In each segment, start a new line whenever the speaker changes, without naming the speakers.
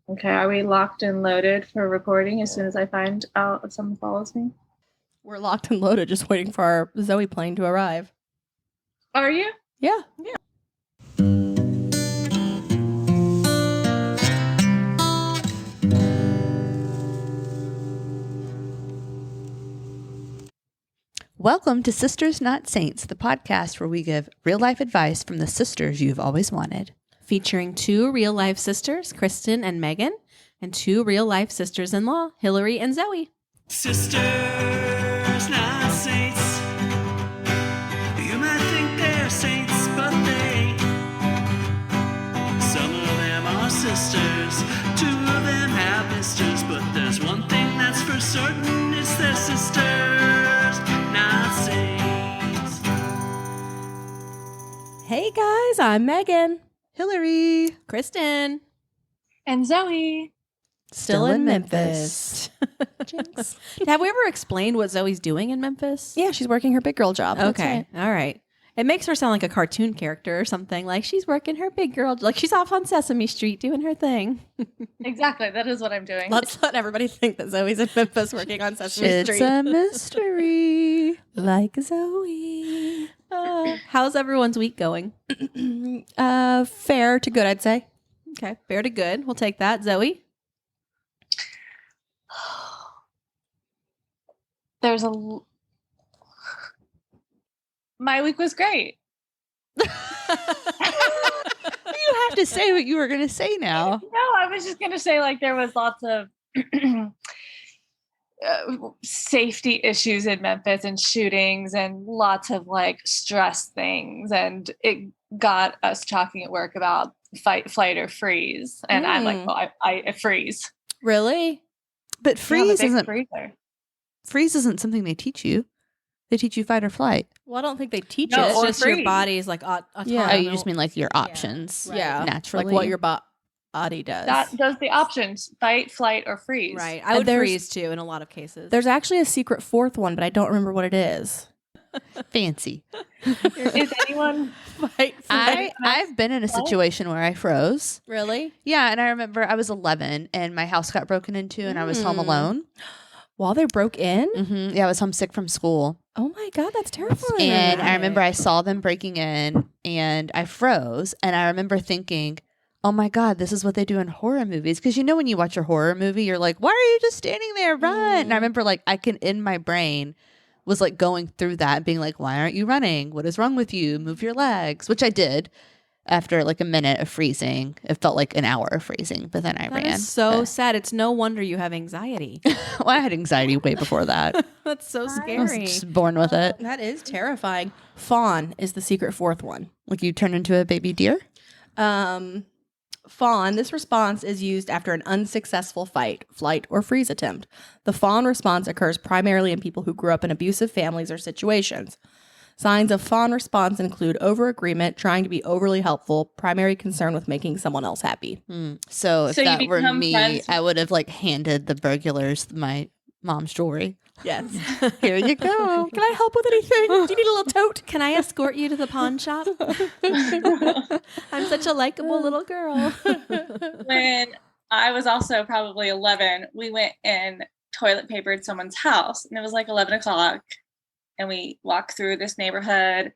Okay, are we locked and loaded for recording as soon as I find out if someone follows me?
We're locked and loaded, just waiting for our Zoe plane to arrive.
Are you?
Yeah.
Welcome to Sisters Not Saints, the podcast where we give real-life advice from the sisters you've always wanted.
Featuring two real-life sisters, Kristen and Megan, and two real-life sisters-in-law, Hillary and Zoe.
Sisters, not saints. You might think they're saints, but they ain't. Some of them are sisters, two of them have misters, but there's one thing that's for certain, it's their sisters, not saints.
Hey guys, I'm Megan.
Hillary.
Kristen.
And Zoe.
Still in Memphis. Jinx.
Have we ever explained what Zoe's doing in Memphis?
Yeah, she's working her big girl job. That's
Okay. All right. It makes her sound like a cartoon character or something. Like she's working her big girl, like she's off on Sesame Street doing her thing.
Exactly. That is what I'm doing.
Let's let everybody think that Zoe's in Memphis working on Sesame
It's
Street.
a mystery.
Like Zoe.
How's everyone's week going?
Fair to good, I'd say.
Okay. Fair to good. We'll take that. Zoe?
My week was great.
You have to say what you were going to say now.
No, I was just going to say like there was lots of safety issues in Memphis and shootings and lots of like stress things. And it got us talking at work about fight, flight, or freeze. And I'm like, well, I freeze.
Really?
But freeze
I'm a big
isn't
freezer.
something they teach you. They teach you fight or flight.
Well, I don't think they teach
No,
it.
It's
or
just your
freeze.
body is like autonomous.
Yeah.
Oh, you just mean like your options.
Yeah.
Naturally.
Like what your body does.
That does the options: fight, flight, or freeze.
Right. I would
there's-
freeze too in a lot of cases.
There's actually a secret fourth one, but I don't remember what it is.
Fancy.
Is anyone?
Fight,
I've been in a situation where I froze.
Really?
Yeah, and I remember I was 11 and my house got broken into and I was home alone.
While they broke in?
Yeah, I was homesick from school.
Oh my God, that's terrifying.
And I remember I saw them breaking in and I froze. And I remember thinking, oh my God, this is what they do in horror movies. Because you know when you watch a horror movie, you're like, why are you just standing there? Run. And I remember like I can, in my brain, was like going through that and being like, why aren't you running? What is wrong with you? Move your legs, which I did. After like a minute of freezing, it felt like an hour of freezing, but then I
That
ran.
is so sad. It's no wonder you have anxiety.
Well, I had anxiety way before that.
That's so
I was
scary.
just born with it.
That is terrifying. FAWN is the secret fourth one.
Like you turn into a baby deer?
FAWN, this response is used after an unsuccessful fight, flight, or freeze attempt. The FAWN response occurs primarily in people who grew up in abusive families or situations. Signs of FAWN response include overagreement, trying to be overly helpful, primary concern with making someone else happy.
So if
So you
that were
become
me,
friends-
I would have like handed the burglars my mom's jewelry.
Yes.
Here you go.
Can I help with anything? Do you need a little tote?
Can I escort you to the pawn shop? I'm such a likable little girl.
When I was also probably 11, we went and toilet papered someone's house, and it was like 11 o'clock. And we walk through this neighborhood,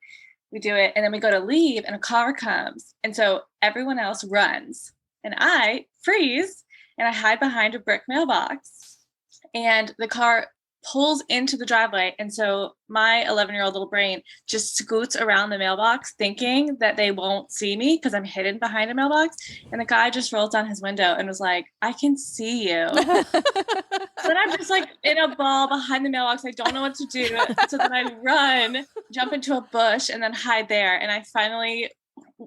we do it, and then we go to leave, and a car comes. And so everyone else runs, and I freeze, and I hide behind a brick mailbox. And the car pulls into the driveway. And so my 11-year-old little brain just scoots around the mailbox thinking that they won't see me because I'm hidden behind a mailbox. And the guy just rolls down his window and was like, I can see you. Then I'm just like in a ball behind the mailbox. I don't know what to do. So then I run, jump into a bush, and then hide there. And I finally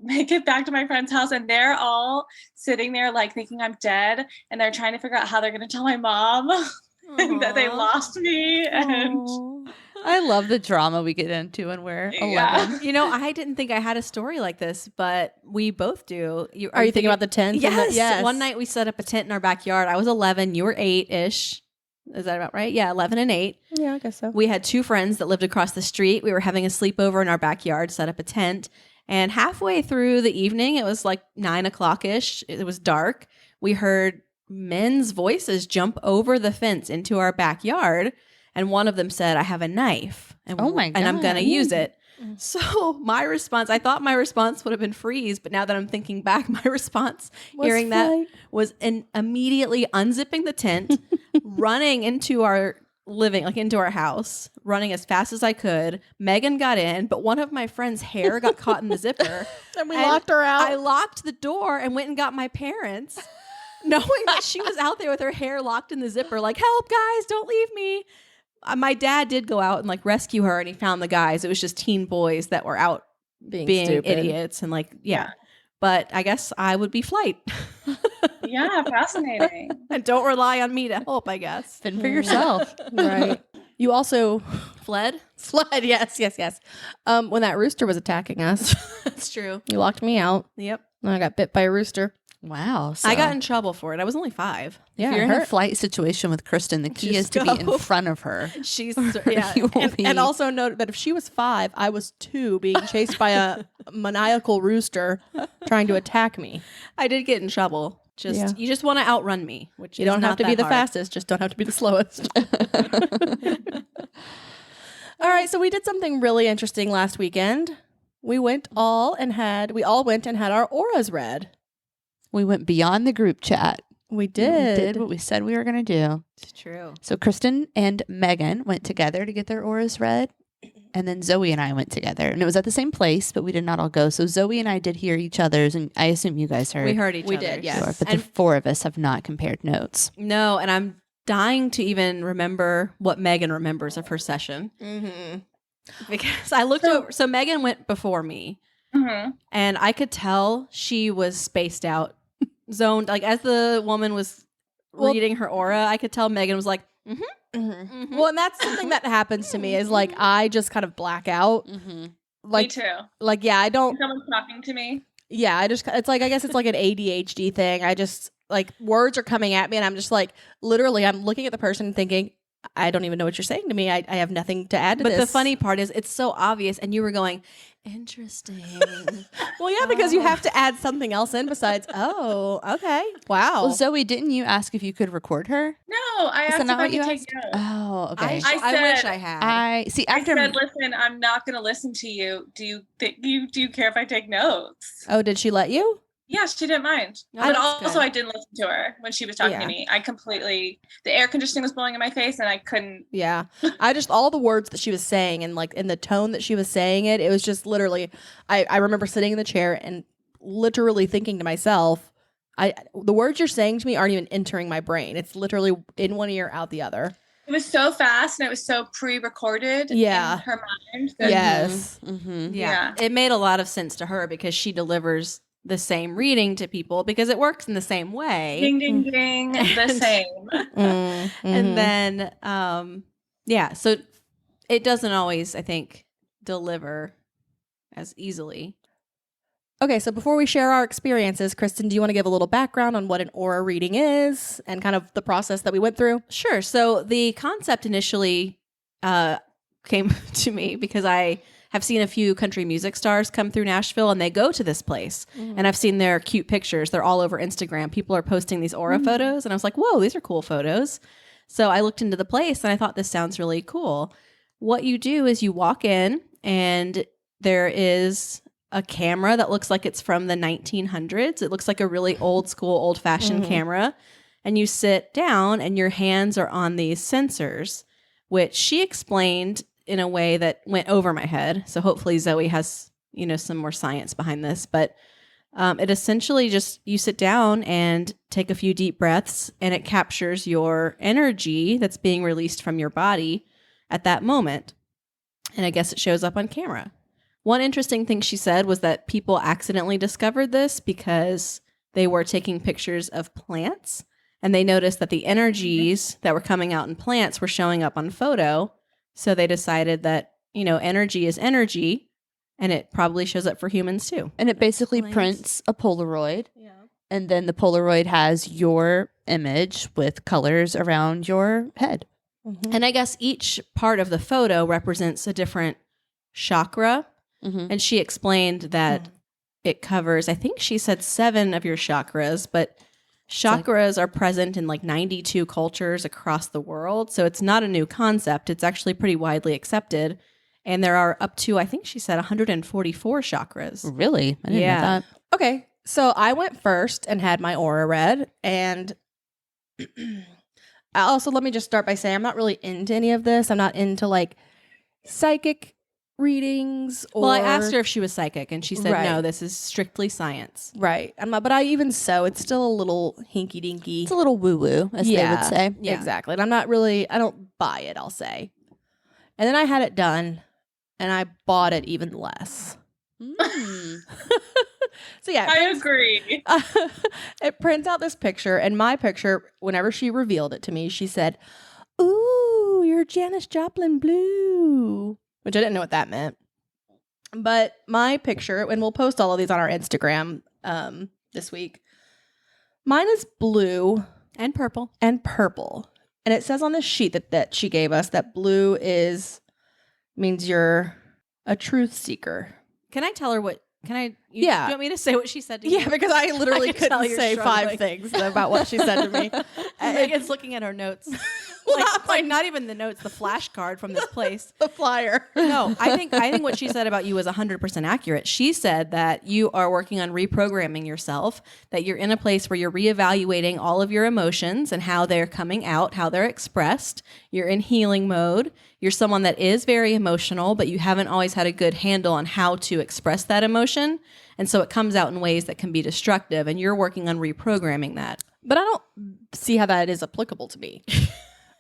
make it back to my friend's house, and they're all sitting there like thinking I'm dead. And they're trying to figure out how they're going to tell my mom that they lost me. And
I love the drama we get into when we're 11.
Yeah.
You know, I didn't think I had a story like this, but we both do.
Are you thinking about the tent?
Yes.
Yes.
One night we set up a tent in our backyard. I was 11. You were 8-ish. Is that about right? Yeah, 11 and 8.
Yeah, I guess so.
We had two friends that lived across the street. We were having a sleepover in our backyard, set up a tent. And halfway through the evening, it was like 9 o'clock-ish. It was dark. We heard men's voices jump over the fence into our backyard. And one of them said, I have a knife. And,
Oh my
and I'm going to
God.
use it. So my response, I thought my response would have been freeze. But now that I'm thinking back, my response, hearing that, was immediately unzipping the tent, running into our living, like into our house, running as fast as I could. Megan got in, but one of my friend's hair got caught in the zipper.
And we locked her out.
I locked the door and went and got my parents, knowing that she was out there with her hair locked in the zipper, like, help, guys, don't leave me. My dad did go out and like rescue her, and he found the guys. It was just teen boys that were out being
stupid.
idiots and like, yeah. But I guess I would be flight.
Yeah, fascinating.
And don't rely on me to help, I guess.
Fend for yourself.
Right. You also
Fled?
fled. Yes. When that rooster was attacking us,
That's true.
you locked me out.
Yep.
And I got bit by a rooster.
Wow. So
I got in trouble for it. I was only 5.
Yeah,
if you're
it
in a
hurt.
flight situation with Kristen, the key is
Just
to be in
go.
front of her.
She's,
You will be-
And also note that if she was 5, I was 2, being chased by a maniacal rooster trying to attack me.
I did get in trouble.
Yeah.
You just want to outrun me, which
You
is
don't
not
have to be
that
the
hard.
fastest, just don't have to be the slowest. All right, so we did something really interesting last weekend. We all went and had our auras read.
We went beyond the group chat.
We
We
did.
did what we said we were going to do.
It's true.
So Kristen and Megan went together to get their auras read. And then Zoe and I went together. And it was at the same place, but we did not all go. So Zoe and I did hear each other's. And I assume you guys heard.
We heard each
We
other.
did, yes.
Sure, but
And
the 4 of us have not compared notes.
no, and I'm dying to even remember what Megan remembers of her session.
Mm-hmm.
Because I looked over. So Megan went before me.
Hmm.
And I could tell she was spaced out, zoned. Like as the woman was reading her aura, I could tell Megan was like,
Mm-hmm. Well, and that's something that happens to me is like I just kind of black out.
Mm-hmm.
Like,
Me too.
like yeah, I don't.
Someone's talking to me.
Yeah, it's like I guess it's like an ADHD thing. I just like words are coming at me, and I'm just like literally I'm looking at the person and thinking, I don't even know what you're saying to me. I have nothing to add to
but
this.
the funny part is it's so obvious. And you were going, interesting.
well, yeah, because you have to add something else in besides. Oh, okay, wow.
Well, Zoe, didn't you ask if you could record her?
No, I
Is
asked
that
if
not
I
what you
could take
asked?
notes.
Oh, okay.
I
wish
said-
I had.
I see.
I
After
said, listen, I'm not going to listen to you. Do you care if I take notes?
Oh, did she let you?
Yeah, she didn't mind.
Oh,
But
that's
also,
good.
I didn't listen to her when she was talking
Yeah.
to me. The air conditioning was blowing in my face, and I couldn't.
Yeah, I just all the words that she was saying and like in the tone that she was saying it was just literally. I remember sitting in the chair and literally thinking to myself, the words you're saying to me aren't even entering my brain. It's literally in one ear, out the other.
It was so fast, and it was so pre-recorded.
Yeah.
in her mind. That,
Yes.
Mm-hmm.
Yeah. It made a lot of sense to her because she delivers the same reading to people because it works in the same way.
Ding, ding, ding. The same.
Mhm.
And then, so it doesn't always, I think, deliver as easily.
Okay, so before we share our experiences, Kristen, do you want to give a little background on what an aura reading is and kind of the process that we went through?
Sure. So the concept initially came to me because I have seen a few country music stars come through Nashville and they go to this place. And I've seen their cute pictures. They're all over Instagram. People are posting these aura photos. And I was like, whoa, these are cool photos. So I looked into the place and I thought this sounds really cool. What you do is you walk in and there is a camera that looks like it's from the 1900s. It looks like a really old school, old fashioned camera. And you sit down and your hands are on these sensors, which she explained in a way that went over my head. So hopefully Zoe has, some more science behind this. But it essentially just, you sit down and take a few deep breaths and it captures your energy that's being released from your body at that moment. And I guess it shows up on camera. One interesting thing she said was that people accidentally discovered this because they were taking pictures of plants and they noticed that the energies that were coming out in plants were showing up on photo. So they decided that, energy is energy and it probably shows up for humans too.
And it basically
Plants.
prints a Polaroid. And then the Polaroid has your image with colors around your head.
And I guess each part of the photo represents a different chakra.
Mm-hmm.
And she explained that it covers, I think she said 7 of your chakras, but Chakras are present in like 92 cultures across the world. So it's not a new concept. It's actually pretty widely accepted. And there are up to, I think she said, 144 chakras.
Really? I didn't know
Yeah.
that.
Okay, so I went first and had my aura read, and also let me just start by saying I'm not really into any of this. I'm not into like psychic readings. Or,
Well, I asked her if she was psychic, and she said,
Right.
no, this is strictly science.
right. I'm not, but I even so, it's still a little hinky dinky.
It's a little woo-woo, as they would say.
Yeah, exactly. And I'm not really, I don't buy it, I'll say. And then I had it done, and I bought it even less.
Mm.
So yeah,
I agree.
it prints out this picture, and my picture, whenever she revealed it to me, she said, "Ooh, you're Janis Joplin blue," which I didn't know what that meant. But my picture, and we'll post all of these on our Instagram this week. Mine is blue
And purple.
and purple, and it says on the sheet that she gave us that blue means you're a truth seeker.
Can I tell her what? Can I?
Yeah.
Do you want me to say what she said to you?
Yeah, because I literally
I can tell
couldn't
you're
say
struggling.
5 things about what she said to me.
Megan's looking at her notes. Not even the notes, the flashcard from this place.
The flyer.
No, I think what she said about you is 100% accurate. She said that you are working on reprogramming yourself, that you're in a place where you're reevaluating all of your emotions and how they're coming out, how they're expressed. You're in healing mode. You're someone that is very emotional, but you haven't always had a good handle on how to express that emotion. And so it comes out in ways that can be destructive, and you're working on reprogramming that.
But I don't see how that is applicable to me.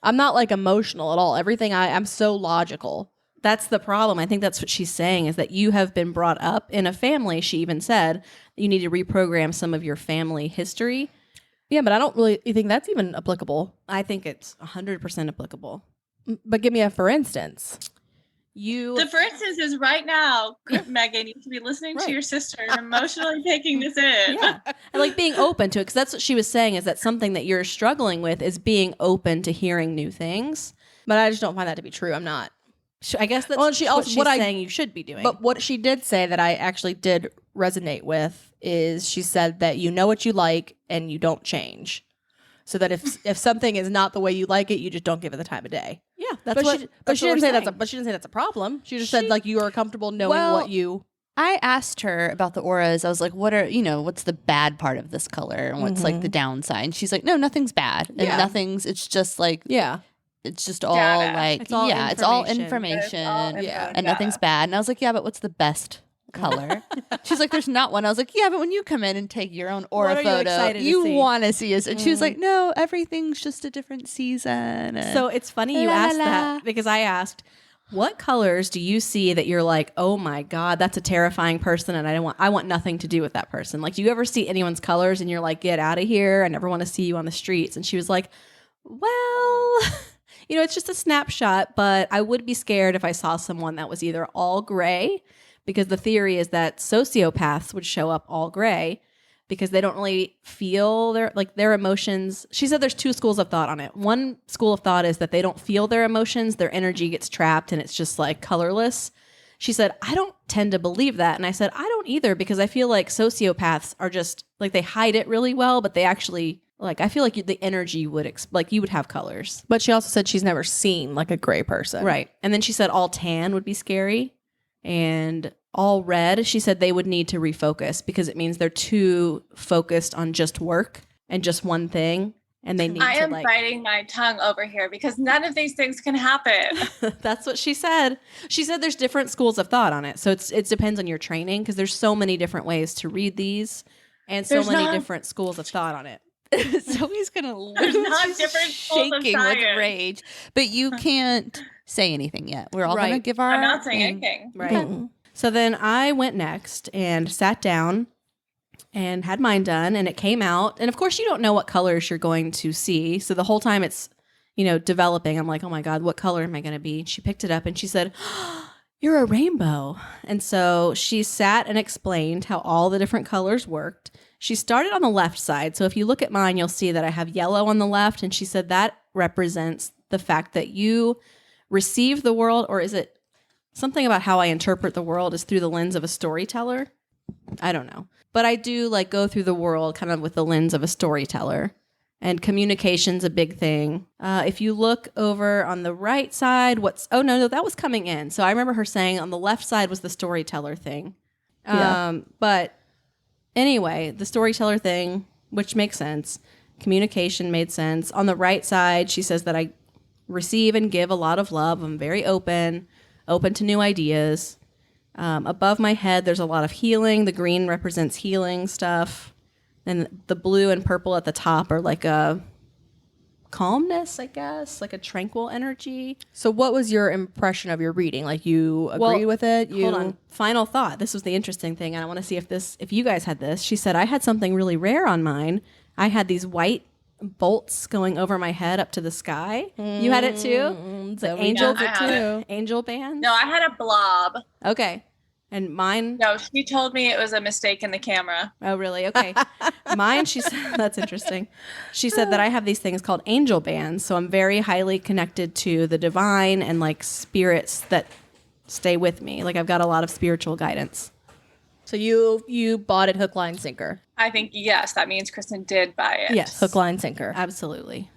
I'm not like emotional at all. Everything I'm so logical.
That's the problem. I think that's what she's saying, is that you have been brought up in a family. She even said you need to reprogram some of your family history.
Yeah, but I don't really think that's even applicable.
I think it's 100% applicable.
But give me a for instance.
The for instance is right now, Megan, you should be listening
Right.
to your sister and emotionally taking this in.
Yeah. And like being open to it, because that's what she was saying, is that something that you're struggling with is being open to hearing new things.
But I just don't find that to be true. I'm not.
I guess that's
Well, and she
what
also-
she's
what I-
saying you should be doing.
But what she did say that I actually did resonate with is she said that you know what you like and you don't change. So that if something is not the way you like it, you just don't give it the time of day.
yeah, that's
But she didn't say
that's
that's a problem. She just said like you are comfortable knowing what you.
I asked her about the auras. I was like, what's the bad part of this color? And what's like the downside? And she's like, no, nothing's bad. And
Yeah.
it's just like,
Yeah.
it's just all
Data.
like,
It's all
it's all
information.
information.
Yeah.
And nothing's bad. And I was like, yeah, but what's the best color? She's like, there's not one. I was like, yeah, but when you come in and take your own aura
What are you
photo,
excited to
you
see?
want to see us. And she was like, no, everything's just a different season. And
So it's funny you
La, la,
asked
la.
that, because I asked, what colors do you see that you're like, oh my God, that's a terrifying person, and I want nothing to do with that person? Like, do you ever see anyone's colors and you're like, get out of here, I never want to see you on the streets? And she was like, well, it's just a snapshot, but I would be scared if I saw someone that was either all gray, because the theory is that sociopaths would show up all gray because they don't really feel their emotions. She said there's 2 schools of thought on it. One school of thought is that they don't feel their emotions, their energy gets trapped and it's just like colorless. She said, I don't tend to believe that. And I said, I don't either, because I feel like sociopaths are just like, they hide it really well, but they actually, like, I feel like the energy would, you would have colors.
But she also said she's never seen like a gray person.
Right. And then she said all tan would be scary, and all red, she said they would need to refocus because it means they're too focused on just work and just one thing. And they need
I
to
am biting my tongue over here because none of these things can happen.
That's what she said. She said there's different schools of thought on it. So it depends on your training, because there's so many different ways to read these and so
There's
many
not-
different schools of thought on it.
Zoe's gonna
There's
lose.
not
She's
different schools of
shaking with
science.
rage. But you can't say anything yet. We're all gonna
Right.
give our.
I'm not saying
thing.
anything.
Right.
Mm-mm.
So then I went next and sat down and had mine done, and it came out. And of course, you don't know what colors you're going to see. So the whole time it's, developing, I'm like, oh my God, what color am I going to be? She picked it up and she said, you're a rainbow. And so she sat and explained how all the different colors worked. She started on the left side. So if you look at mine, you'll see that I have yellow on the left. And she said that represents the fact that you receive the world, or is it something about how I interpret the world is through the lens of a storyteller? I don't know. But I do like go through the world kind of with the lens of a storyteller. And communication's a big thing. If you look over on the right side, no, that was coming in. So I remember her saying on the left side was the storyteller thing. But anyway, the storyteller thing, which makes sense. Communication made sense. On the right side, she says that I receive and give a lot of love. I'm very open to new ideas. Above my head, there's a lot of healing. The green represents healing stuff. And the blue and purple at the top are like a calmness, I guess, like a tranquil energy.
So what was your impression of your reading? Like you agreed with it?
Hold on. Final thought. This was the interesting thing. And I want to see if you guys had this. She said, I had something really rare on mine. I had these white bolts going over my head up to the sky. You had it too? The angel bands?
No, I had a blob.
Okay. And mine?
No, she told me it was a mistake in the camera.
Oh, really? Okay. Mine, she said, that's interesting. She said that I have these things called angel bands. So I'm very highly connected to the divine and like spirits that stay with me. Like I've got a lot of spiritual guidance.
So you bought it hook, line, sinker.
I think, yes, that means Kristen did buy it.
Yes.
Hook, line, sinker.
Absolutely.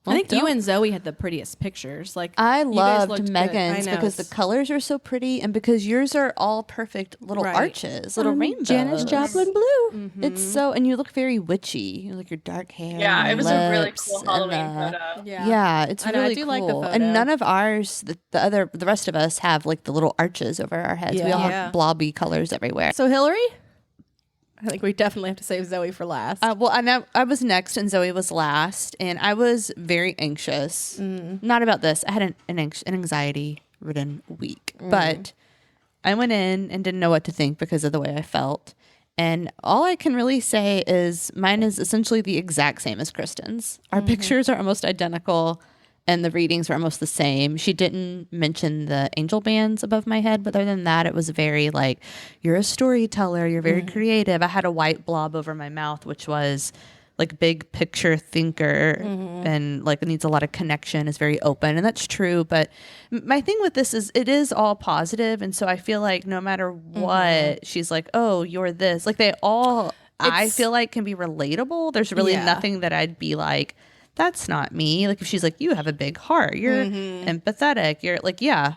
Well,
I think you and Zoe had the prettiest pictures. Like
I
you guys looked
loved
good.
Megan's
I know,
because the colors are so pretty and because yours are all perfect little
Right.
arches, little rainbows.
Janis Joplin blue.
Mm-hmm.
It's so, and you look very witchy. You like your dark hair.
Yeah,
and
it was
your
a really
lips
cool
and
Halloween
the-
photo.
Yeah, it's
I know, I
really
do
cool.
like the photo.
And none of ours, the rest of us have like the little arches over our heads. We all
Yeah.
have blobby colors everywhere.
So Hillary? I think we definitely have to save Zoe for last.
Well, I was next and Zoe was last, and I was very anxious. Not about this. I had an anxiety-ridden week, but I went in and didn't know what to think because of the way I felt. And all I can really say is mine is essentially the exact same as Kristen's. Our pictures are almost identical, and the readings are almost the same. She didn't mention the angel bands above my head, but other than that, it was very like, you're a storyteller, you're very creative. I had a white blob over my mouth, which was like big picture thinker and like needs a lot of connection, is very open. And that's true. But my thing with this is it is all positive. And so I feel like no matter what, she's like, oh, you're this. Like they all, I feel like can be relatable. There's really nothing that I'd be like, that's not me. Like if she's like, you have a big heart, you're empathetic, you're like, yeah.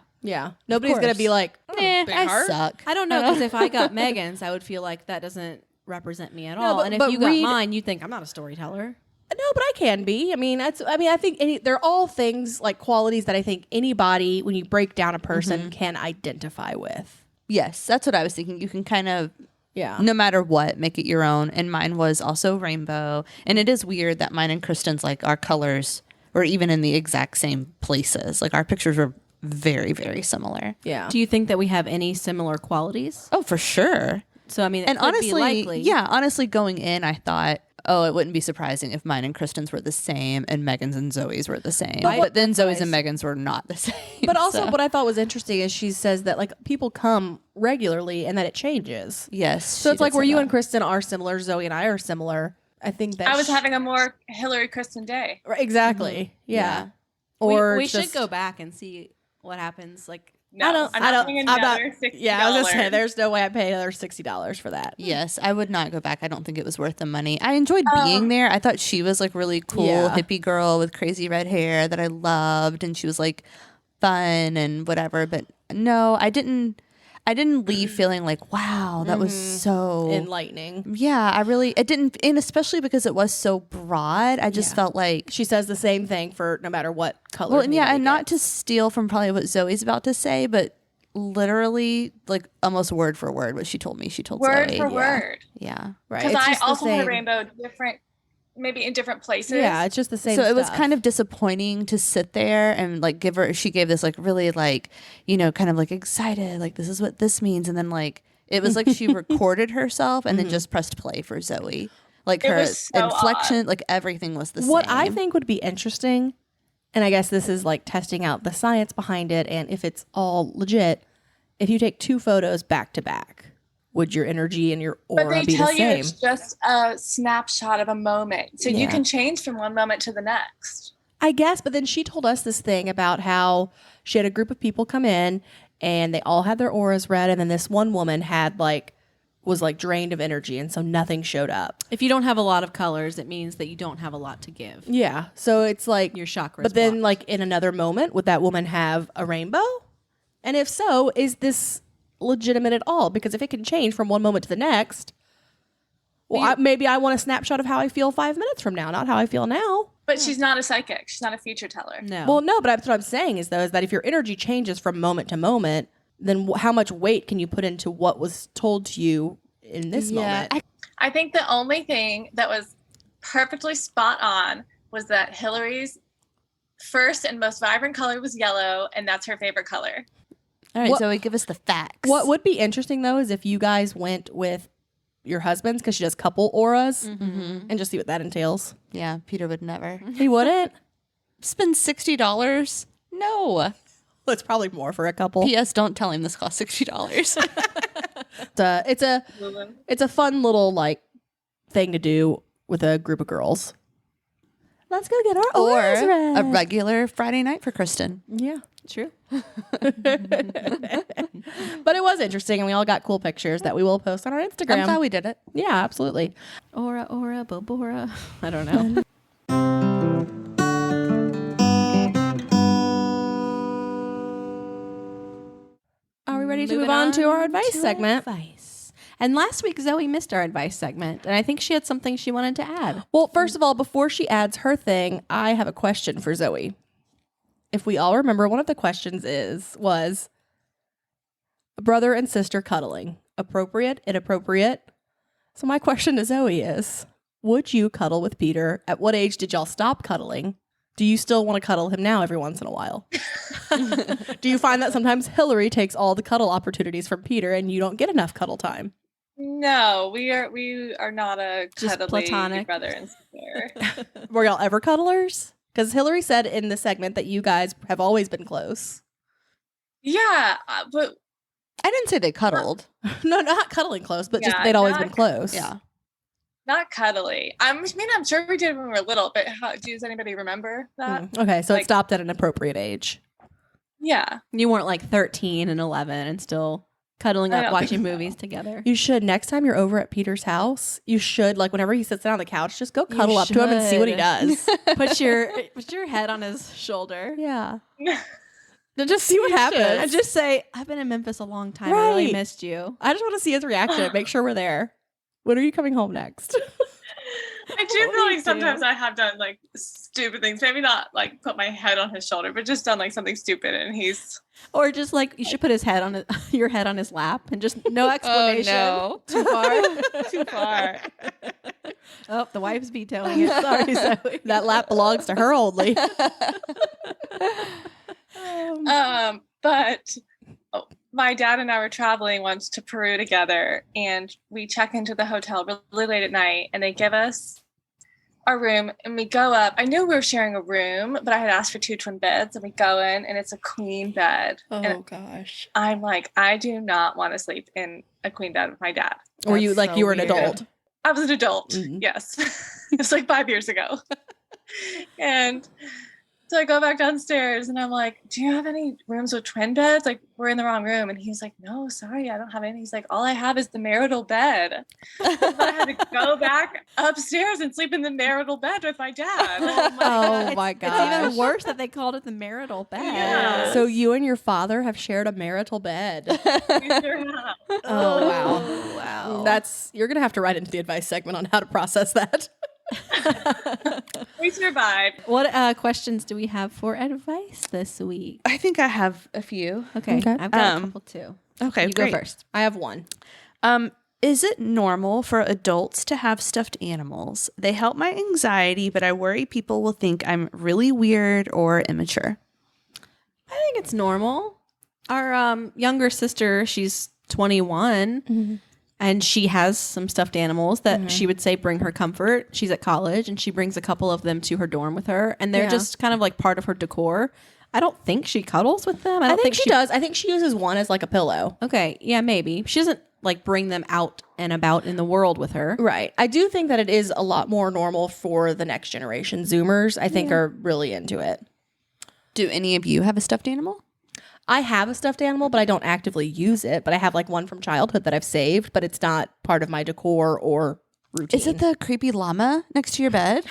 Nobody's going to be like,
I
big heart.
suck.
I don't know, because if I got Megan's, I would feel like that doesn't represent me at
No,
all.
but-
And if
but
you got
read-
mine, you think I'm not a storyteller.
No, but I can be. I mean, I think they're all things like qualities that I think anybody, when you break down a person, can identify with.
Yes, that's what I was thinking. You can kind of,
Yeah.
no matter what, make it your own. And mine was also rainbow. And it is weird that mine and Kristen's, like our colors were even in the exact same places. Like our pictures were very, very similar.
Yeah.
Do you think that we have any similar qualities?
Oh, for sure.
So, I mean, it
And
could
honestly,
be likely.
honestly, going in, I thought, oh, it wouldn't be surprising if mine and Kristen's were the same and Megan's and Zoe's were the same. But then Zoe's and Megan's were not the same.
But also,
so-
what I thought was interesting is she says that like people come regularly and that it changes.
yes.
So it's like where you and Kristen are similar, Zoe and I are similar. I think that
I was having a more Hillary Kristen day.
Right, exactly. Yeah.
We-
Or
we,
just,
should go back and see what happens. Like,
No, I'm not paying another $60.
Yeah, I was gonna say there's no way I pay another $60 for that.
Yes, I would not go back. I don't think it was worth the money. I enjoyed being there. I thought she was like really cool
Yeah.
hippie girl with crazy red hair that I loved, and she was like fun and whatever. But no, I didn't leave feeling like, wow, that was so
Enlightening.
Yeah, it didn't, and especially because it was so broad. I just felt like
She says the same thing for no matter what color.
well, and yeah, and not to steal from probably what Zoe's about to say, but literally like almost word for word what she told me. She told
Word
Zoe.
for word.
Yeah.
right.
Because
It's
I
just the
also had a
same.
rainbow maybe in different places.
Yeah, it's just the same.
So it was
stuff.
kind of disappointing to sit there and like she gave this like really like, you know, kind of like excited, like this is what this means. And then like, it was like she recorded herself and then just pressed play for Zoe. Like
It
her
was so
inflection, like everything was the same.
What I think would be interesting, and I guess this is like testing out the science behind it and if it's all legit, if you take two photos back to back, would your energy and your
But
aura
they
be the
tell you
same?
it's just a snapshot of a moment. So
Yeah.
you can change from one moment to the next.
I guess, but then she told us this thing about how she had a group of people come in and they all had their auras read, and then this one woman had like was like drained of energy, and so nothing showed up.
If you don't have a lot of colors, it means that you don't have a lot to give.
Yeah. So it's like
Your chakras.
but then
blocked.
like in another moment, would that woman have a rainbow? And if so, is this legitimate at all? Because if it can change from one moment to the next, well, maybe I want a snapshot of how I feel 5 minutes from now, not how I feel now.
But she's not a psychic. She's not a future teller.
no.
Well, no, but that's what I'm saying is that if your energy changes from moment to moment, then how much weight can you put into what was told to you in this moment?
I think the only thing that was perfectly spot on was that Hillary's first and most vibrant color was yellow, and that's her favorite color.
All right,
What-
Zoe, give us the facts.
What would be interesting though is if you guys went with your husbands, because she does couple auras,
Mm-hmm.
and just see what that entails.
Yeah, Peter would never
He wouldn't.
spend $60. No.
Well, it's probably more for a couple.
P.S. Don't tell him this costs $60.
It's a fun little like thing to do with a group of girls. Let's go get our
Or
auras read.
a regular Friday night for Kristen.
Yeah.
True.
But it was interesting, and we all got cool pictures that we will post on our Instagram.
I'm glad we did it.
Yeah, absolutely.
Aura, Bobora. I don't know.
Are we ready to
Moving
move on to our
on
advice
to
segment?
Advice. And last week, Zoe missed our advice segment, and I think she had something she wanted to add.
Well, first of all, before she adds her thing, I have a question for Zoe. If we all remember, one of the questions was brother and sister cuddling. Appropriate, inappropriate? So my question to Zoe is, would you cuddle with Peter? At what age did y'all stop cuddling? Do you still want to cuddle him now every once in a while? Do you find that sometimes Hillary takes all the cuddle opportunities from Peter and you don't get enough cuddle time?
No, we are not a
Just
cuddly
platonic.
brother and sister.
Were y'all ever cuddlers? Because Hillary said in the segment that you guys have always been close.
Yeah, but
I didn't say they cuddled.
No, not cuddling close, but just
Yeah,
they'd always
not-
been close.
Yeah.
not cuddly. I'm sure we did when we were little, but does anybody remember that?
Okay, so it
Like-
stopped at an appropriate age.
Yeah.
You weren't like 13 and 11 and still cuddling
I
up
don't
watching
think so.
movies together.
You should, next time you're over at Peter's house, you should, like, whenever he sits down on the couch, just go cuddle up to him and see what he
should.
does.
Put your head on his shoulder
Yeah. Just see what happens.
and just say, "I've been in Memphis a long time. I really
Right.
missed you."
I just want to see his reaction. Make sure we're there. When are you coming home next?
I do feel like sometimes I have done like stupid things. Maybe not like put my head on his shoulder, but just done like something stupid, and he's
Or just like you should put his head on your head on his lap and just no explanation.
no.
Too far.
too far.
Oh, the wife's vetoing it. Sorry, Zoe.
That lap belongs to her only.
But my dad and I were traveling once to Peru together, and we check into the hotel really late at night, and they give us our room, and we go up. I knew we were sharing a room, but I had asked for 2 twin beds, and we go in, and it's a queen bed. And
gosh.
I'm like, I do not want to sleep in a queen bed with my dad.
Were you
That's
like
so
you were an
weird.
adult?
I was an adult.
Mhm.
Yes. It was like 5 years ago. And so I go back downstairs and I'm like, do you have any rooms with twin beds? Like, we're in the wrong room. And he's like, no, sorry, I don't have any. He's like, all I have is the marital bed. So I had to go back upstairs and sleep in the marital bed with my dad.
Oh my
It's
gosh.
even worse that they called it the marital bed.
Yeah.
So you and your father have shared a marital bed.
We sure have.
Oh wow.
Wow.
You're gonna have to write into the advice segment on how to process that.
We survived.
What questions do we have for advice this week?
I think I have a few.
Okay,
Okay.
I've got a
Um,
couple too.
Okay,
You
great.
go first.
I have one.
Is it normal for adults to have stuffed animals? They help my anxiety, but I worry people will think I'm really weird or immature.
I think it's normal. Our younger sister, she's 21, and she has some stuffed animals that she would say bring her comfort. She's at college, and she brings a couple of them to her dorm with her, and they're
Yeah.
just kind of like part of her decor. I don't think she cuddles with them. I
I
don't
think she does. I think she uses one as like a pillow.
Okay, yeah, maybe. She doesn't like bring them out and about in the world with her.
Right. I do think that it is a lot more normal for the next generation. Zoomers, I think, are really into it.
Do any of you have a stuffed animal?
I have a stuffed animal, but I don't actively use it. But I have like one from childhood that I've saved, but it's not part of my decor or routine.
Is it the creepy llama next to your bed?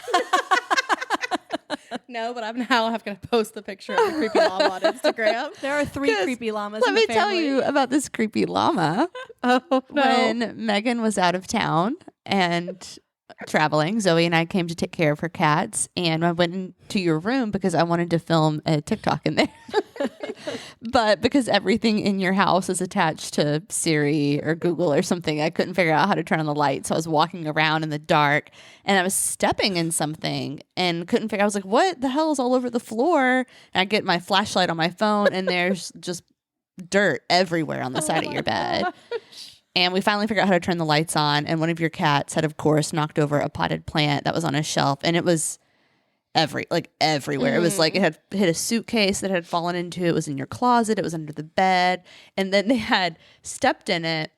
No, but I'm now going to post the picture of the creepy llama on Instagram.
There are 3 creepy llamas.
Let
in
me
the
tell
family.
you about this creepy llama.
Oh, no.
When Megan was out of town and traveling, Zoe and I came to take care of her cats, and I went into your room because I wanted to film a TikTok in there. But because everything in your house is attached to Siri or Google or something, I couldn't figure out how to turn on the light. So I was walking around in the dark and I was stepping in something and couldn't figure. I was like, what the hell is all over the floor? And I get my flashlight on my phone and there's just dirt everywhere on the side of your bed. And we finally figured out how to turn the lights on. And one of your cats had, of course, knocked over a potted plant that was on a shelf. And it was everywhere. It was like it had hit a suitcase that had fallen into. It was in your closet. It was under the bed. And then they had stepped in it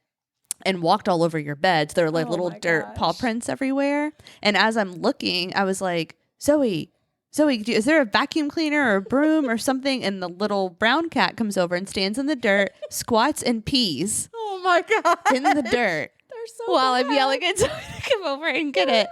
and walked all over your bed. So there were like little dirt paw prints everywhere. And as I'm looking, I was like, Zoe, is there a vacuum cleaner or a broom or something? And the little brown cat comes over and stands in the dirt, squats and pees
Oh my God.
in the dirt while I'm yelling at Zoe to come over and get it.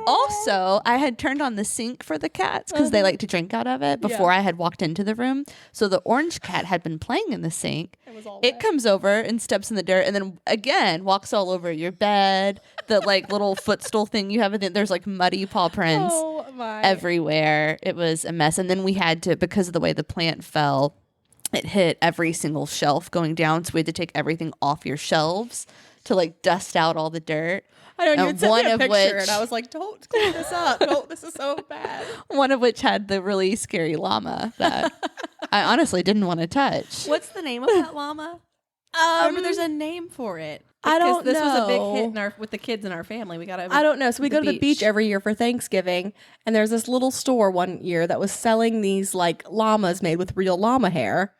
Also, I had turned on the sink for the cats because they like to drink out of it before I had walked into the room. So the orange cat had been playing in the sink. It comes over and steps in the dirt and then again walks all over your bed. The like little footstool thing you have in there, there's like muddy paw prints everywhere. It was a mess. And then we had to, because of the way the plant fell, it hit every single shelf going down. So we had to take everything off your shelves to like dust out all the dirt.
I don't even send me a picture,
which,
and I was like, "Don't clean this up! Don't, this is so bad."
One of which had the really scary llama that I honestly didn't want to touch.
What's the name of that llama? I remember there's a name for it.
I don't
This was a big
know.
hit with the kids in our family. We got.
I don't know. So we go to the beach every year for Thanksgiving, and there's this little store one year that was selling these like llamas made with real llama hair,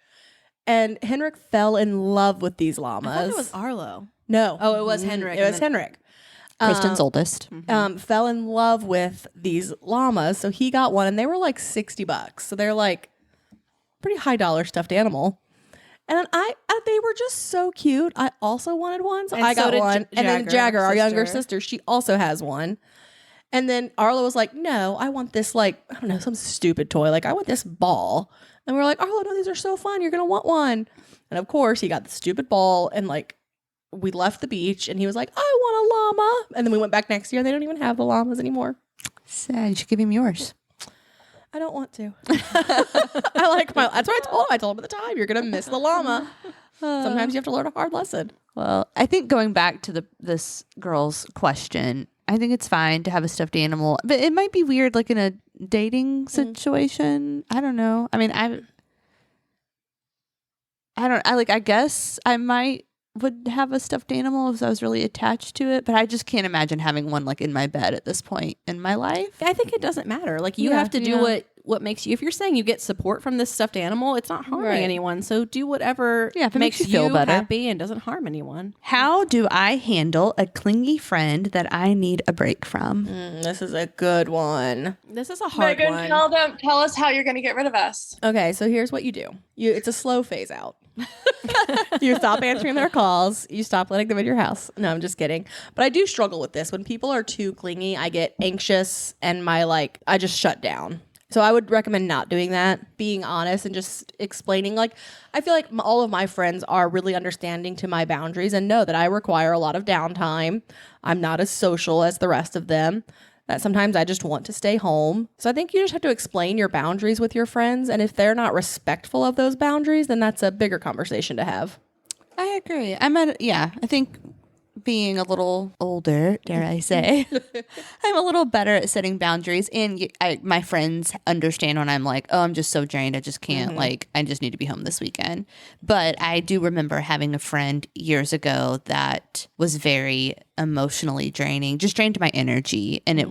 and Henrik fell in love with these llamas.
I thought it was Arlo.
No.
Oh, it was Henrik.
It was Henrik.
Kristen's oldest.
Fell in love with these llamas. So he got one and they were like $60. So they're like pretty high dollar stuffed animal. And then they were just so cute. I also wanted one. So
And
I
so
got
did
one. And then Jagger, our younger
sister.
sister, she also has one. And then Arlo was like, no, I want this like, I don't know, some stupid toy. Like I want this ball. And we were like, Arlo, no, these are so fun. You're going to want one. And of course he got the stupid ball and like, we left the beach and he was like, I want a llama. And then we went back next year and they don't even have the llamas anymore.
Sad. You should give him yours.
I don't want to. I like that's what I told him. I told him at the time, you're going to miss the llama. Sometimes you have to learn a hard lesson.
Well, I think going back to this girl's question, I think it's fine to have a stuffed animal, but it might be weird like in a dating situation. I don't know. I mean, I guess I would have a stuffed animal if I was really attached to it, but I just can't imagine having one like in my bed at this point in my life.
I think it doesn't matter. Like you have to do what makes you. If you're saying you get support from this stuffed animal, it's not harming anyone. So do whatever
if it
makes
makes you feel better,
happy and doesn't harm anyone.
How do I handle a clingy friend that I need a break from?
This is a good one.
This is a hard
Megan,
one.
tell us how you're going to get rid of us.
Okay, so here's what you do. It's a slow phase out. You stop answering their calls. You stop letting them in your house. No, I'm just kidding. But I do struggle with this. When people are too clingy, I get anxious and I just shut down. So I would recommend not doing that, being honest and just explaining. I feel like all of my friends are really understanding to my boundaries and know that I require a lot of downtime. I'm not as social as the rest of them. That sometimes I just want to stay home. So I think you just have to explain your boundaries with your friends. And if they're not respectful of those boundaries, then that's a bigger conversation to have.
I agree. I think being a little older, dare I say, I'm a little better at setting boundaries. And my friends understand when I'm like, oh, I'm just so drained. I just can't, I just need to be home this weekend. But I do remember having a friend years ago that was very emotionally draining, just drained my energy. And I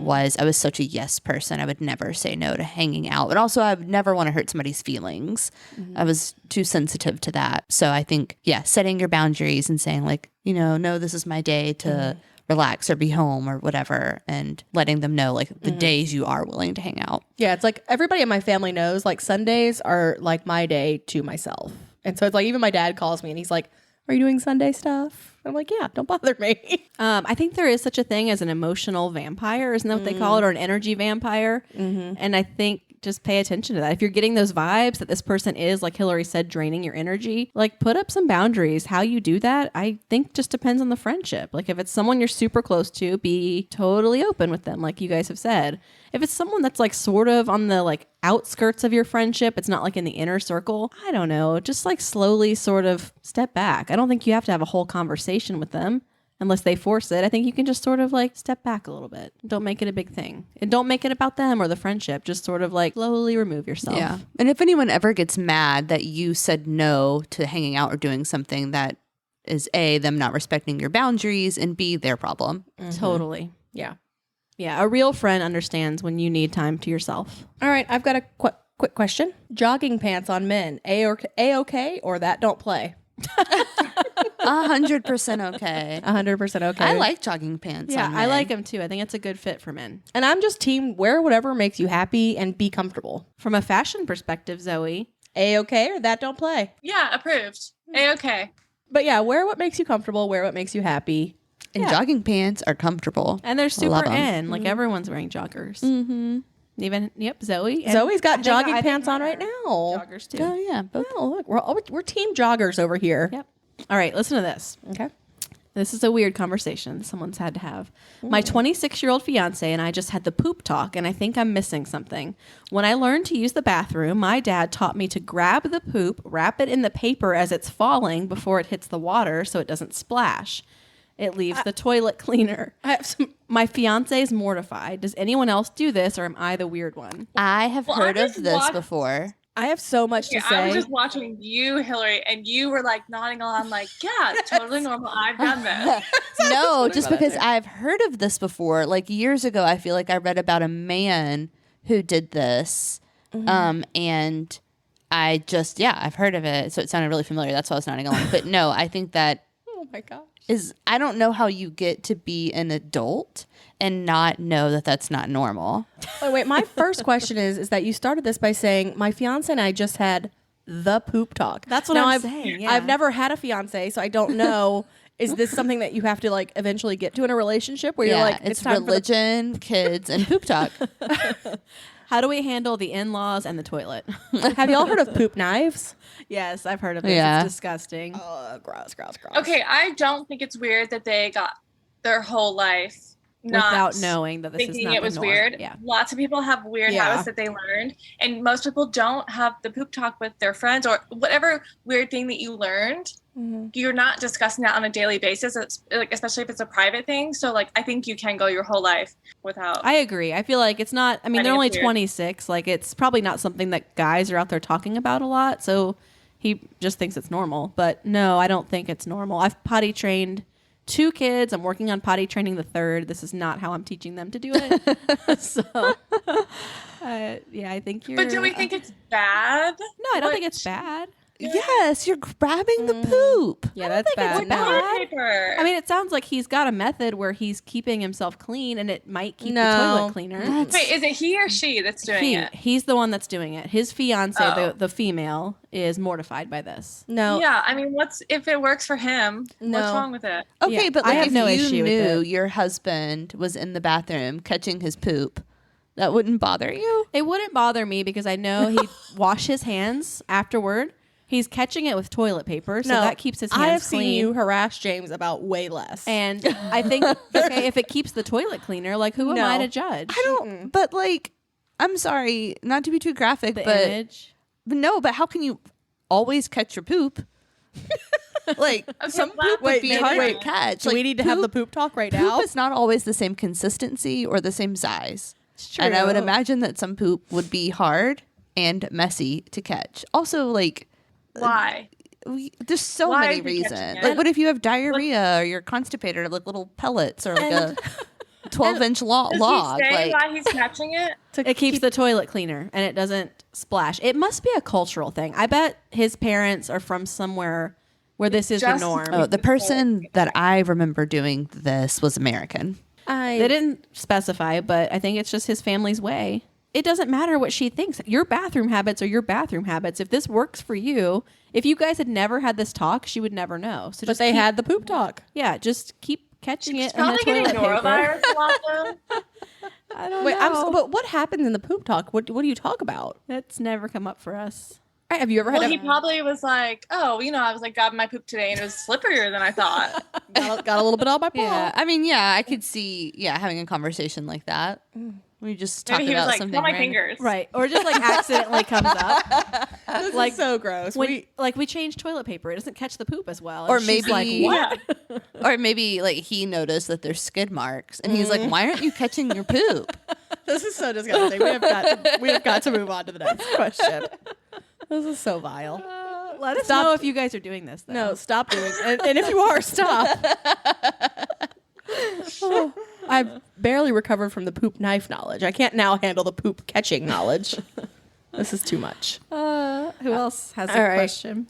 was such a yes person. I would never say no to hanging out. And also I would never want to hurt somebody's feelings. I was too sensitive to that. So I think, setting your boundaries and saying no, this is my day to relax or be home or whatever, and letting them know the days you are willing to hang out.
Yeah, it's like everybody in my family knows Sundays are like my day to myself. And so it's like, even my dad calls me and he's like, are you doing Sunday stuff? I'm like, yeah, don't bother me.
I think there is such a thing as an emotional vampire, isn't that what they call it, or an energy vampire? And I think just pay attention to that. If you're getting those vibes that this person is, like Hillary said, draining your energy, like put up some boundaries. How you do that, I think, just depends on the friendship. Like if it's someone you're super close to, be totally open with them, like you guys have said. If it's someone that's like sort of on the like outskirts of your friendship, it's not like in the inner circle, I don't know, just like slowly sort of step back. I don't think you have to have a whole conversation with them unless they force it. I think you can just sort of like step back a little bit. Don't make it a big thing. And don't make it about them or the friendship. Just sort of like slowly remove yourself.
Yeah. And if anyone ever gets mad that you said no to hanging out or doing something, that is A, them not respecting your boundaries, and B, their problem.
Totally.
Yeah.
Yeah. A real friend understands when you need time to yourself.
All right, I've got a quick question. Jogging pants on men, A-okay or that don't play?
100% okay.
100% okay.
I like jogging pants.
Yeah,
on
I
men.
like them too. I think it's a good fit for men.
And I'm just team wear whatever makes you happy and be comfortable.
From a fashion perspective, Zoe,
A-okay or that don't play?
Yeah, approved. A-okay.
But yeah, wear what makes you comfortable, wear what makes you happy.
And jogging pants are comfortable.
and they're
Love
super
'em.
in. Like everyone's wearing joggers.
Mm-hmm.
Even Zoe. And
Zoe's got
I think-
jogging
I think
pants on right
mine
now.
are Joggers too.
Oh, yeah. Both.
Oh, look, we're team joggers over here.
Yep. All right, listen to this.
Okay.
This is a weird conversation someone's had to have. My 26-year-old fiance and I just had the poop talk, and I think I'm missing something. When I learned to use the bathroom, my dad taught me to grab the poop, wrap it in the paper as it's falling before it hits the water so it doesn't splash. It leaves the toilet cleaner.
I have some.
My fiance is mortified. Does anyone else do this, or am I the weird one?
I have
Well,
heard
I
of
just
this
watched-
before.
I have so much to
Yeah, I was
say.
just watching you, Hillary, and you were like nodding along, like, yeah, it's totally normal. I've done this.
No, just because I've heard of this before. Like years ago, I feel like I read about a man who did this. And I just, I've heard of it. So it sounded really familiar. That's why I was nodding along. But no, I think that
Oh my gosh.
I don't know how you get to be an adult and not know that that's not normal.
Wait, my first question is that you started this by saying my fiance and I just had the poop talk.
That's what
Now,
I'm saying, yeah.
I've never had a fiance, so I don't know. Is this something that you have to like eventually get to in a relationship where you're like,
it's
time for the-
religion, kids, and poop talk.
How do we handle the in-laws and the toilet?
Have y'all heard of poop knives?
Yes, I've heard of this.
Yeah.
It's disgusting.
Gross.
Okay, I don't think it's weird that they got their whole life not
Without knowing that this is
thinking
not
it
the
was
norm.
weird.
Yeah.
Lots of people have weird
Yeah.
habits that they learned, and most people don't have the poop talk with their friends or whatever weird thing that you learned. You're not discussing that on a daily basis, like especially if it's a private thing. So like I think you can go your whole life without.
I agree. I feel like it's not, I mean, they're
think
only
it's weird.
26. Like, it's probably not something that guys are out there talking about a lot. So he just thinks it's normal. But no, I don't think it's normal. I've potty trained 2 kids. I'm working on potty training the 3rd. This is not how I'm teaching them to do it. So, yeah, I think you're.
But do we think it's bad?
No, I don't think it's bad.
Yes, you're grabbing the poop.
Yeah, that's bad.
With toilet paper.
I mean, it sounds like he's got a method where he's keeping himself clean, and it might keep the
No.
toilet cleaner.
wait, is it he or she that's doing it?
He's the one that's doing it. His fiance,
Oh.
the female, is mortified by this.
No.
Yeah, I mean, what's if it works for him?
No.
What's wrong with it?
Okay,
Yeah,
but
I
like
have
if
no
you
issue with
knew
it.
your husband was in the bathroom catching his poop, that wouldn't bother you?
It wouldn't bother me because I know he'd wash his hands afterward. He's catching it with toilet paper, so that keeps his hands
I have
clean.
seen you harass James about way less.
And I think, okay, if it keeps the toilet cleaner, like, who am
No.
I to judge?
I don't, but like, I'm sorry, not to be too graphic,
The
but
image.
no, but how can you always catch your poop? Like, some
well,
poop would be
wait,
hard
wait.
to catch.
Do
Like,
we need to have the poop talk right now?
Poop is not always the same consistency or the same size.
It's true.
And I would imagine that some poop would be hard and messy to catch. Also, like,
Why?
there's so
Why
many
is he catching
reasons.
it?
Like, what if you have diarrhea or you're constipated or like little pellets or like a 12-inch log?
Does he say
Like,
why he's catching it?
It keeps the toilet cleaner and it doesn't splash. It must be a cultural thing. I bet his parents are from somewhere where this is the
Just-
norm.
oh, the person that I remember doing this was American.
They didn't specify, but I think it's just his family's way. it doesn't matter what she thinks. Your bathroom habits are your bathroom habits. If this works for you, if you guys had never had this talk, she would never know. So
But they had the poop talk.
Yeah, just keep catching it
She's
in the
probably getting
toilet paper.
norovirus a lot though.
I don't
Wait,
know.
but what happens in the poop talk? What do you talk about?
That's never come up for us.
Right, have you ever had
Well, he probably was like, oh, I was like grabbing my poop today and it was slipperier than I thought.
got a little bit on my paw?
Yeah, I mean, yeah, I could see, having a conversation like that. We just talk
Maybe he was
about
like,
something
feel my
random.
fingers.
Right. Or just like accidentally comes up.
This
Like,
is so gross.
We change toilet paper. It doesn't catch the poop as well. And
Or
she's
maybe,
like, what?
or maybe like he noticed that there's skid marks, and he's like, "Why aren't you catching your poop?"
This is so disgusting. We have got to move on to the next question. This is so vile.
Let us
Stop.
know if you guys are doing this. Though.
No, stop doing it. And if you are, stop. Oh, I've barely recovered from the poop knife knowledge. I can't now handle the poop catching knowledge. This is too much.
Who else has
all
a
right.
question?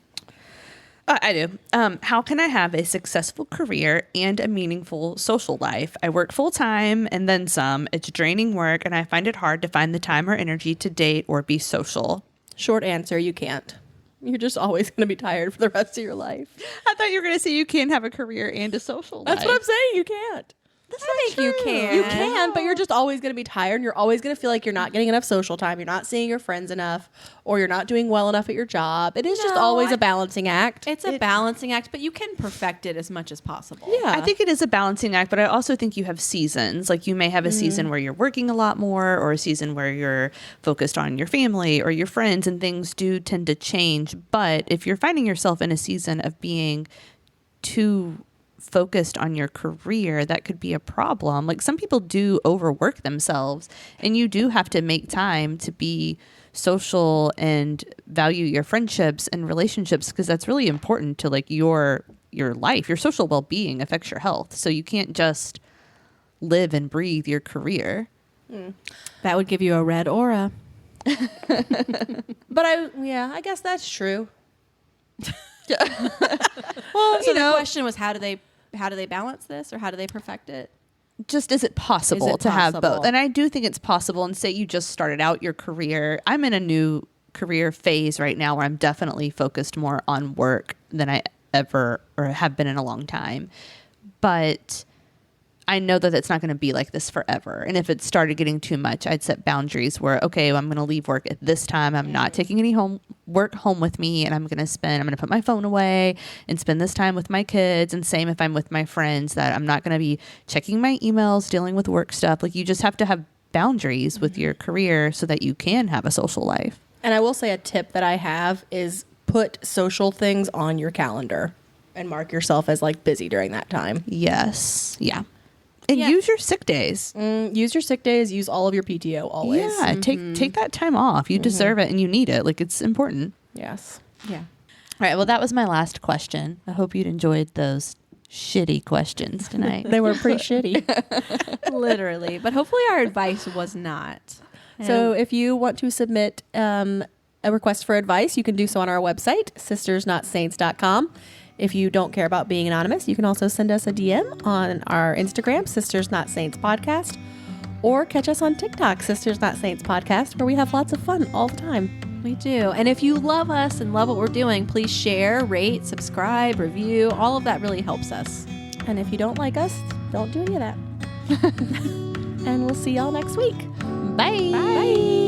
I do. How can I have a successful career and a meaningful social life? I work full time and then some. It's draining work, and I find it hard to find the time or energy to date or be social.
Short answer, you can't. You're just always going to be tired for the rest of your life.
I thought you were going to say you can have a career and a social
That's what I'm saying. You can't.
I think you can.
You can, but you're just always going to be tired, and you're always going to feel like you're not getting enough social time. You're not seeing your friends enough, or you're not doing well enough at your job. It is just
No,
always a balancing act.
It's a balancing act, but you can perfect it as much as possible.
Yeah.
I think it is a balancing act, but I also think you have seasons. Like you may have a season where you're working a lot more, or a season where you're focused on your family or your friends, and things do tend to change. But if you're finding yourself in a season of being too focused on your career, that could be a problem. Like some people do overwork themselves, and you do have to make time to be social and value your friendships and relationships, because that's really important to like your life. Your social well-being affects your health, so you can't just live and breathe your career.
That would give you a red aura.
But I guess that's true.
Well,
So the question was, how do they balance this, or how do they perfect it?
just is it possible
Is it
to have
possible?
both? And I do think it's possible. And say you just started out your career. I'm in a new career phase right now where I'm definitely focused more on work than I ever or have been in a long time. But I know that it's not going to be like this forever. And if it started getting too much, I'd set boundaries where, okay, I'm going to leave work at this time. I'm not taking any work home with me, and I'm going to put my phone away and spend this time with my kids. And same if I'm with my friends, that I'm not going to be checking my emails, dealing with work stuff. Like you just have to have boundaries with your career so that you can have a social life.
And I will say a tip that I have is put social things on your calendar and mark yourself as like busy during that time.
Yes. Yeah. And
Yeah.
use your sick days.
Use your sick days, use all of your PTO always.
Yeah. Take that time off. You deserve it and you need it. Like it's important.
Yes.
Yeah.
All right. Well, that was my last question. I hope you'd enjoyed those shitty questions tonight.
They were pretty shitty.
Literally. But hopefully our advice was not.
So if you want to submit a request for advice, you can do so on our website, sistersnotsaints.com. If you don't care about being anonymous, you can also send us a DM on our Instagram, Sisters Not Saints Podcast, or catch us on TikTok, Sisters Not Saints Podcast, where we have lots of fun all the time.
We do. And if you love us and love what we're doing, please share, rate, subscribe, review. All of that really helps us.
And if you don't like us, don't do any of that. And we'll see y'all next week.
Bye.
Bye.